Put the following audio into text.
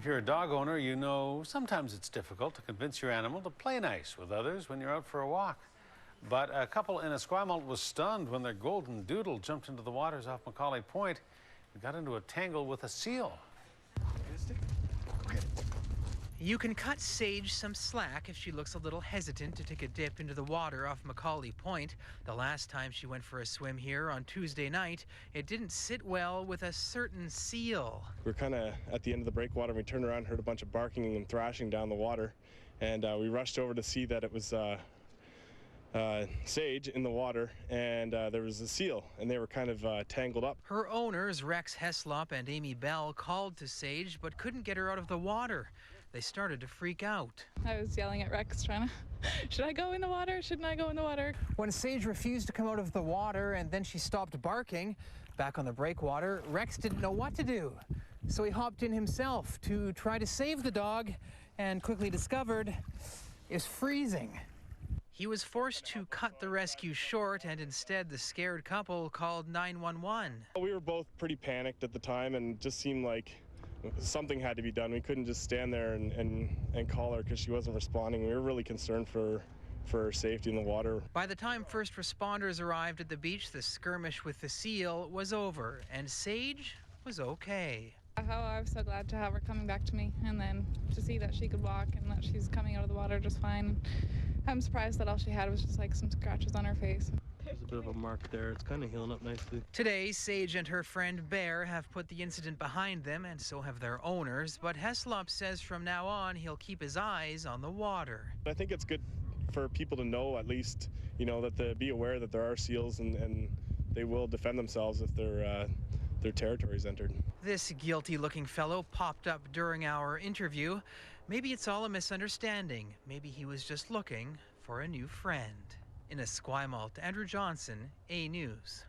If you're a dog owner, you know sometimes it's difficult to convince your animal to play nice with others when you're out for a walk. But a couple in Esquimalt was stunned when their golden doodle jumped into the waters off Macaulay Point and got into a tangle with a seal. You can cut Sage some slack if she looks a little hesitant to take a dip into the water off Macaulay Point. The last time she went for a swim here on Tuesday night, it didn't sit well with a certain seal. We were kind of at the end of the breakwater, and we turned around and heard a bunch of barking and thrashing down the water, and we rushed over to see that it was Sage in the water, and there was a seal, and they were kind of tangled up. Her owners, Rex Heslop and Amy Bell, called to Sage but couldn't get her out of the water. They started to freak out. I was yelling at Rex, trying to, should I go in the water? Shouldn't I go in the water? When Sage refused to come out of the water and then she stopped barking, back on the breakwater, Rex didn't know what to do. So he hopped in himself to try to save the dog and quickly discovered it's freezing. He was forced to cut the rescue short, and instead the scared couple called 911. We were both pretty panicked at the time, and it just seemed like something had to be done. We couldn't just stand there and call her because she wasn't responding. We were really concerned for her safety in the water. By the time first responders arrived at the beach, the skirmish with the seal was over, and Sage was okay. Oh, I was so glad to have her coming back to me, and then to see that she could walk and that she's coming out of the water just fine. I'm surprised that all she had was just like some scratches on her face. There's a bit of a mark there. It's kind of healing up nicely. Today, Sage and her friend Bear have put the incident behind them, and so have their owners. But Heslop says from now on, he'll keep his eyes on the water. I think it's good for people to know, at least, you know, that they be aware that there are seals and they will defend themselves if their territory is entered. This guilty-looking fellow popped up during our interview. Maybe it's all a misunderstanding. Maybe he was just looking for a new friend. In Esquimalt, Andrew Johnson, A News.